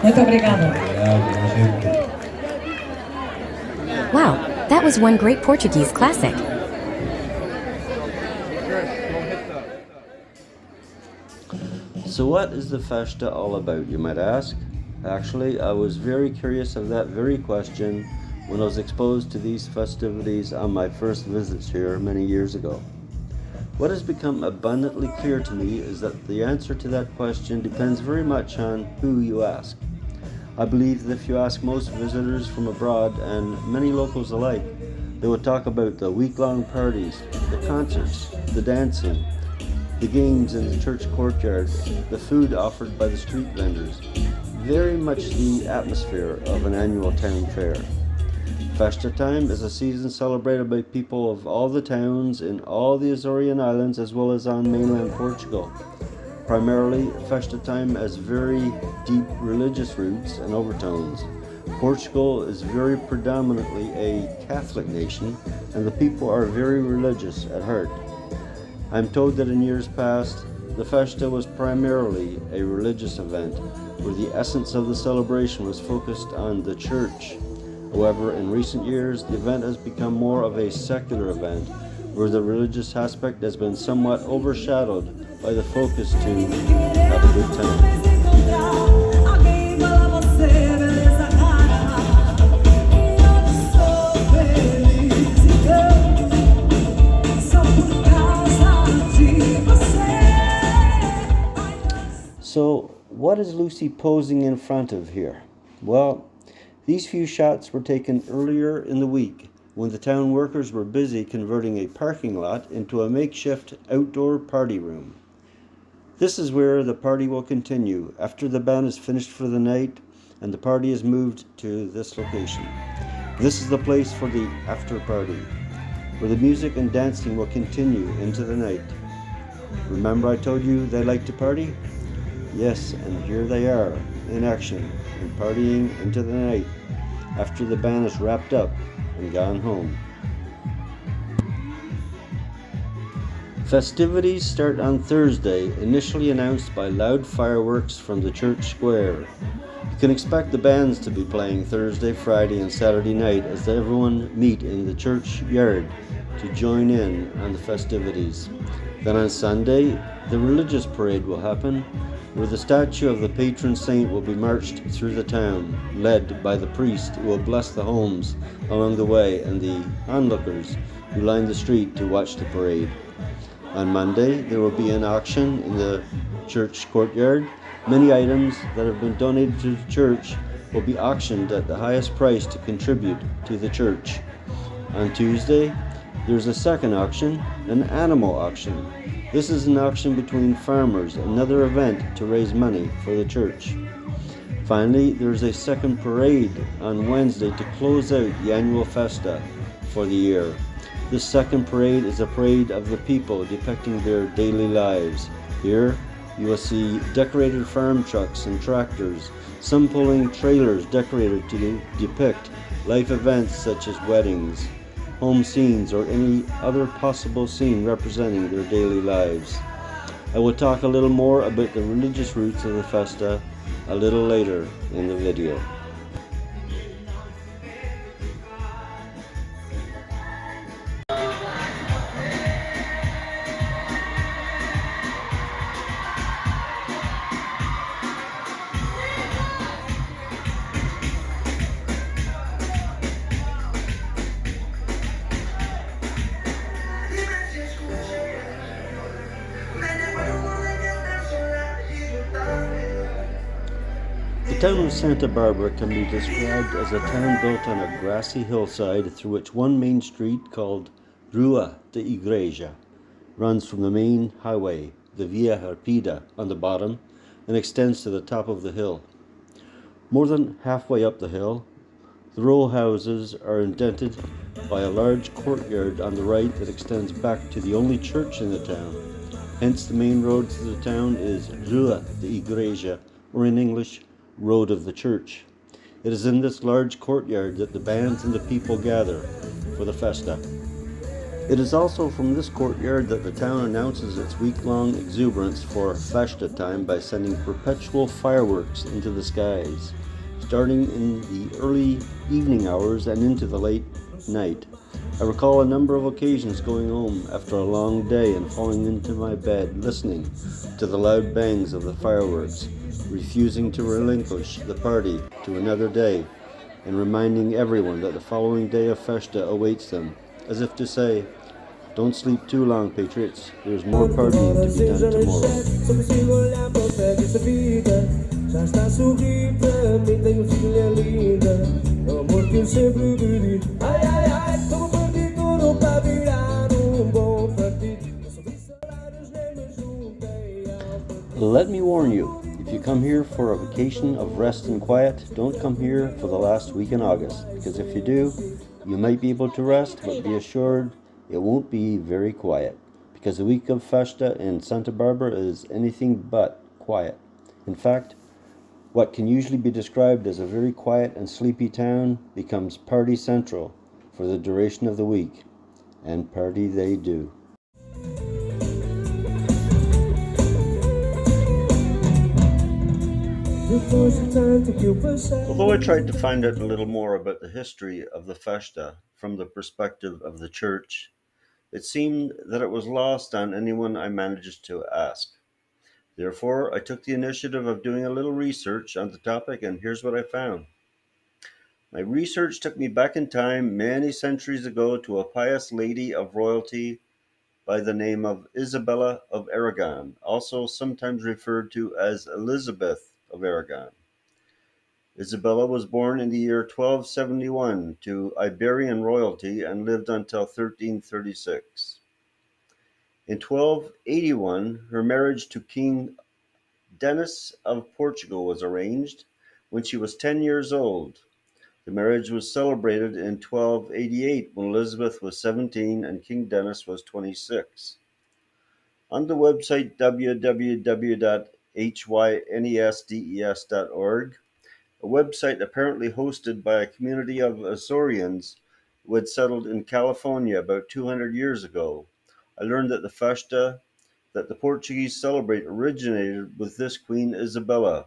Muito obrigada. Wow, that was one great Portuguese classic. So what is the Festa all about, you might ask? Actually, I was very curious of that very question when I was exposed to these festivities on my first visits here many years ago. What has become abundantly clear to me is that the answer to that question depends very much on who you ask. I believe that if you ask most visitors from abroad and many locals alike, they will talk about the week-long parties, the concerts, the dancing, the games in the church courtyard, the food offered by the street vendors, very much the atmosphere of an annual town fair. Festa time is a season celebrated by people of all the towns in all the Azores islands as well as on mainland Portugal. Primarily, Festa time has very deep religious roots and overtones. Portugal is very predominantly a Catholic nation and the people are very religious at heart. I'm told that in years past, the Festa was primarily a religious event where the essence of the celebration was focused on the church. However, in recent years, the event has become more of a secular event where the religious aspect has been somewhat overshadowed by the focus to have a good time. So, what is Lucy posing in front of here? Well, these few shots were taken earlier in the week when the town workers were busy converting a parking lot into a makeshift outdoor party room. This is where the party will continue after the band is finished for the night and the party is moved to this location. This is the place for the after party, where the music and dancing will continue into the night. Remember I told you they like to party? Yes, and here they are, in action, and partying into the night, after the band is wrapped up and gone home. Festivities start on Thursday, initially announced by loud fireworks from the church square. You can expect the bands to be playing Thursday, Friday, and Saturday night as everyone meet in the church yard to join in on the festivities. Then on Sunday, the religious parade will happen, where the statue of the patron saint will be marched through the town, led by the priest who will bless the homes along the way and the onlookers who line the street to watch the parade. On Monday, there will be an auction in the church courtyard. Many items that have been donated to the church will be auctioned at the highest price to contribute to the church. On Tuesday, there's a second auction, an animal auction. This is an auction between farmers, another event to raise money for the church. Finally, there's a second parade on Wednesday to close out the annual Festa for the year. This second parade is a parade of the people depicting their daily lives. Here, you will see decorated farm trucks and tractors, some pulling trailers decorated to depict life events such as weddings, home scenes, or any other possible scene representing their daily lives. I will talk a little more about the religious roots of the Festa a little later in the video. The town of Santa Barbara can be described as a town built on a grassy hillside through which one main street called Rua de Igreja runs from the main highway, the Via Rapida, on the bottom and extends to the top of the hill. More than halfway up the hill, the row houses are indented by a large courtyard on the right that extends back to the only church in the town. Hence the main road to the town is Rua de Igreja, or in English, Road of the Church. It is in this large courtyard that the bands and the people gather for the Festa. It is also from this courtyard that the town announces its week-long exuberance for Festa time by sending perpetual fireworks into the skies, starting in the early evening hours and into the late night. I recall a number of occasions going home after a long day and falling into my bed listening to the loud bangs of the fireworks, refusing to relinquish the party to another day, and reminding everyone that the following day of Festa awaits them, as if to say, don't sleep too long, patriots. There's more partying to be done tomorrow. Let me warn you, if you come here for a vacation of rest and quiet, don't come here for the last week in August, because if you do, you might be able to rest, but be assured it won't be very quiet, because the week of Festa in Santa Barbara is anything but quiet. In fact, what can usually be described as a very quiet and sleepy town becomes party central for the duration of the week, and party they do. Although I tried to find out a little more about the history of the Festa from the perspective of the church, it seemed that it was lost on anyone I managed to ask. Therefore, I took the initiative of doing a little research on the topic, and here's what I found. My research took me back in time many centuries ago to a pious lady of royalty by the name of Isabella of Aragon, also sometimes referred to as Elizabeth of Aragon. Isabella was born in the year 1271 to Iberian royalty and lived until 1336. In 1281, her marriage to King Denis of Portugal was arranged when she was 10 years old. The marriage was celebrated in 1288 when Elizabeth was 17 and King Denis was 26. On the website www.hynesdes.org, a website apparently hosted by a community of Azorians who had settled in California about 200 years ago, I learned that the festa that the Portuguese celebrate originated with this Queen Isabella,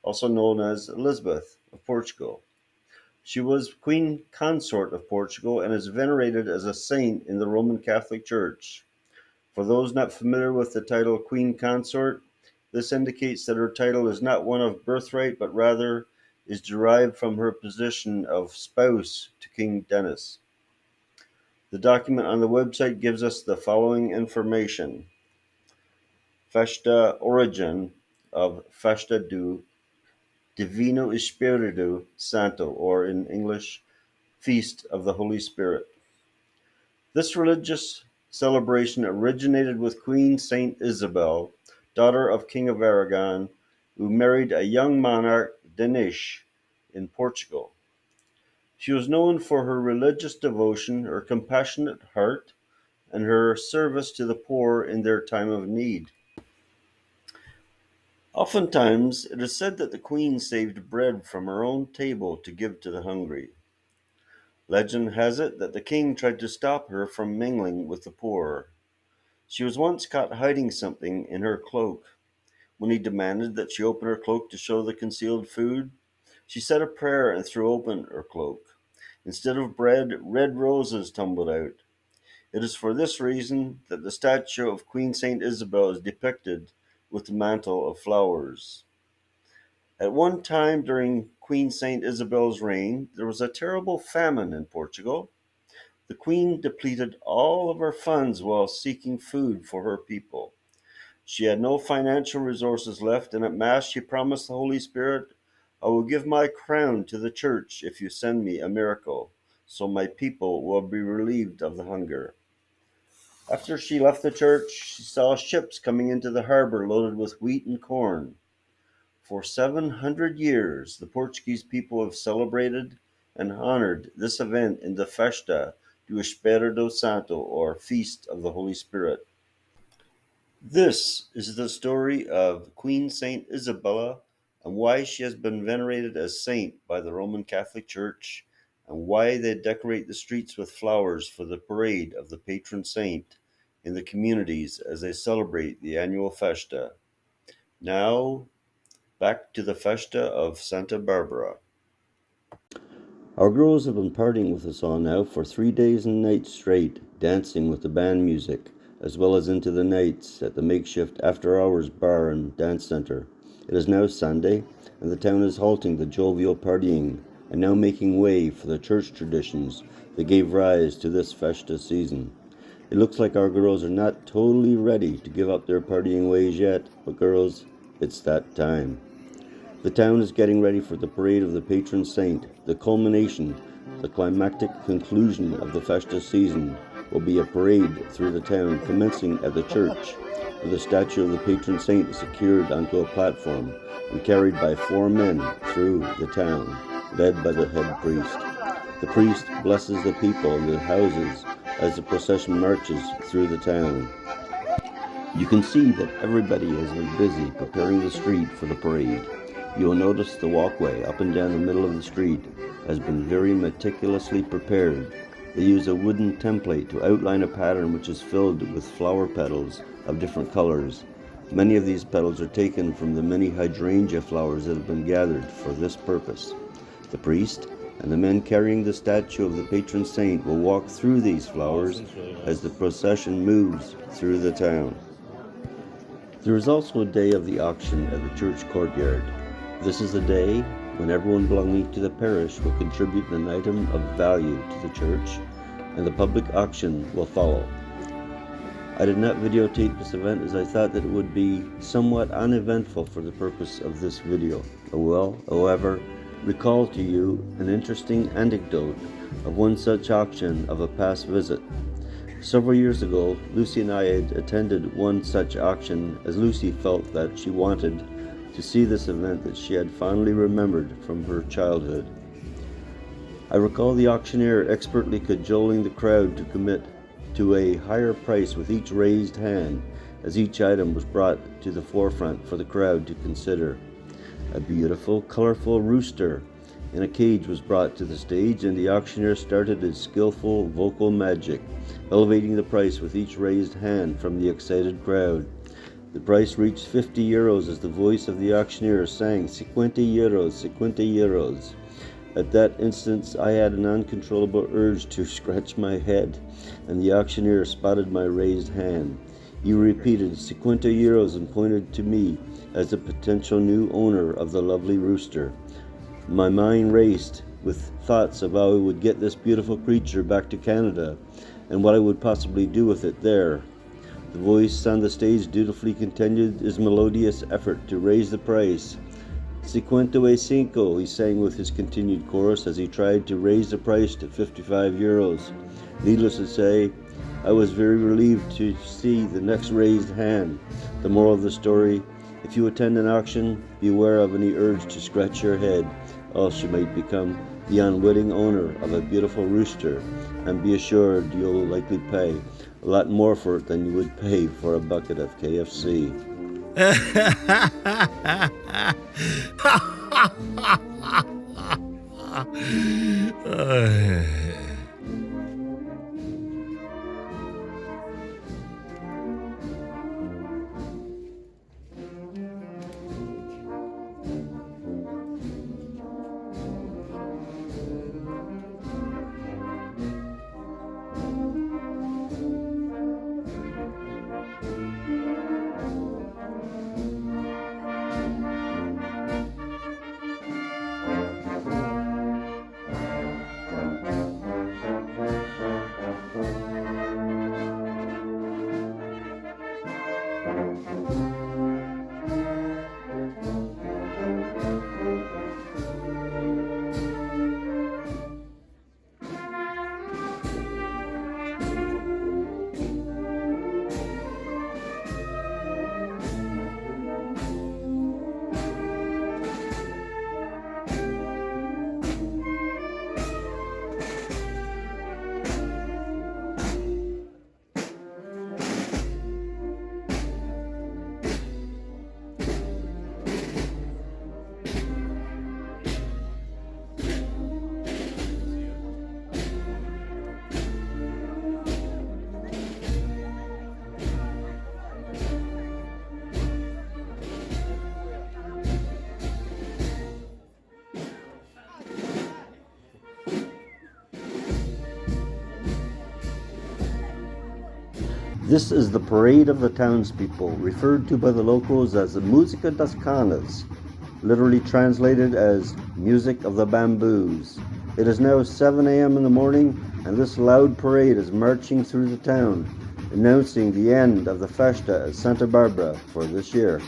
also known as Elizabeth of Portugal. She was Queen Consort of Portugal and is venerated as a saint in the Roman Catholic Church. For those not familiar with the title Queen Consort, this indicates that her title is not one of birthright, but rather is derived from her position of spouse to King Denis. The document on the website gives us the following information. Festa origin of Festa do Divino Espírito Santo, or in English, Feast of the Holy Spirit. This religious celebration originated with Queen Saint Isabel, daughter of King of Aragon, who married a young monarch, Denis, in Portugal. She was known for her religious devotion, her compassionate heart, and her service to the poor in their time of need. Oftentimes, it is said that the queen saved bread from her own table to give to the hungry. Legend has it that the king tried to stop her from mingling with the poor. She was once caught hiding something in her cloak. When he demanded that she open her cloak to show the concealed food, she said a prayer and threw open her cloak. Instead of bread, red roses tumbled out. It is for this reason that the statue of Queen Saint Isabel is depicted with the mantle of flowers. At one time during Queen Saint Isabel's reign, there was a terrible famine in Portugal. The queen depleted all of her funds while seeking food for her people. She had no financial resources left, and at Mass she promised the Holy Spirit, I will give my crown to the church if you send me a miracle, so my people will be relieved of the hunger. After she left the church, she saw ships coming into the harbor loaded with wheat and corn. For 700 years, the Portuguese people have celebrated and honored this event in the Festa do Espírito Santo, or Feast of the Holy Spirit. This is the story of Queen Saint Isabella and why she has been venerated as saint by the Roman Catholic Church and why they decorate the streets with flowers for the parade of the patron saint in the communities as they celebrate the annual Festa. Now, back to the Festa of Santa Barbara. Our girls have been partying with us all now for 3 days and nights straight, dancing with the band music, as well as into the nights at the makeshift after-hours bar and dance center. It is now Sunday, and the town is halting the jovial partying and now making way for the church traditions that gave rise to this Festa season. It looks like our girls are not totally ready to give up their partying ways yet, but girls, it's that time. The town is getting ready for the parade of the patron saint. The culmination, the climactic conclusion of the Festa season will be a parade through the town commencing at the church, where the statue of the patron saint is secured onto a platform and carried by 4 men through the town, led by the head priest. The priest blesses the people and the houses as the procession marches through the town. You can see that everybody has been busy preparing the street for the parade. You will notice the walkway up and down the middle of the street has been very meticulously prepared. They use a wooden template to outline a pattern which is filled with flower petals of different colors. Many of these petals are taken from the many hydrangea flowers that have been gathered for this purpose. The priest and the men carrying the statue of the patron saint will walk through these flowers as the procession moves through the town. There is also a day of the auction at the church courtyard. This is the day when everyone belonging to the parish will contribute an item of value to the church, and the public auction will follow. I did not videotape this event as I thought that it would be somewhat uneventful for the purpose of this video. I will, however, recall to you an interesting anecdote of one such auction of a past visit. Several years ago, Lucy and I had attended one such auction as Lucy felt that she wanted to see this event that she had fondly remembered from her childhood. I recall the auctioneer expertly cajoling the crowd to commit to a higher price with each raised hand as each item was brought to the forefront for the crowd to consider. A beautiful, colorful rooster in a cage was brought to the stage, and the auctioneer started his skillful vocal magic, elevating the price with each raised hand from the excited crowd. The price reached €50 as the voice of the auctioneer sang, €50, €50. At that instant, I had an uncontrollable urge to scratch my head, and the auctioneer spotted my raised hand. He repeated, €50, and pointed to me as the potential new owner of the lovely rooster. My mind raced with thoughts of how I would get this beautiful creature back to Canada, and what I would possibly do with it there. The voice on the stage dutifully continued his melodious effort to raise the price. €55, he sang with his continued chorus as he tried to raise the price to €55. Needless to say, I was very relieved to see the next raised hand. The moral of the story: if you attend an auction, beware of any urge to scratch your head, else you might become the unwitting owner of a beautiful rooster, and be assured you'll likely pay a lot more for it than you would pay for a bucket of KFC. This is the parade of the townspeople, referred to by the locals as the Música das Canas, literally translated as Music of the Bamboos. It is now 7 a.m. in the morning, and this loud parade is marching through the town, announcing the end of the Festa at Santa Barbara for this year.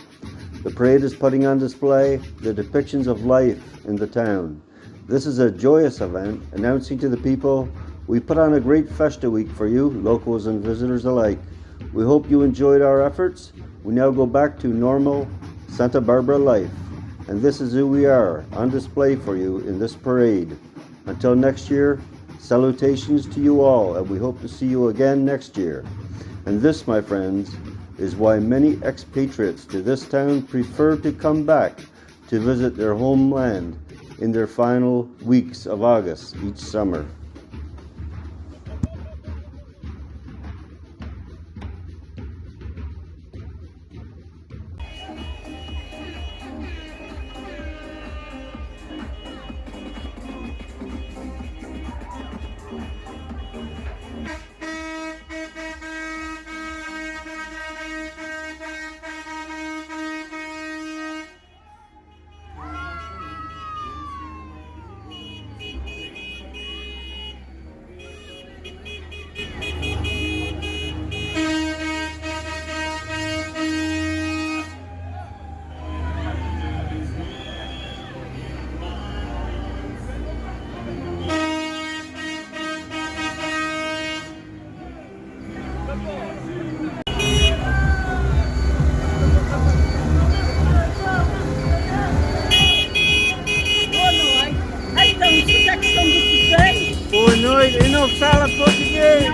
The parade is putting on display the depictions of life in the town. This is a joyous event, announcing to the people, we put on a great Festa week for you, locals and visitors alike. We hope you enjoyed our efforts. We now go back to normal Santa Barbara life. And this is who we are, on display for you in this parade. Until next year, salutations to you all, and we hope to see you again next year. And this, my friends, is why many expatriates to this town prefer to come back to visit their homeland in their final weeks of August each summer. Boa noite, eu não falo português.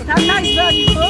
Tá mais velho.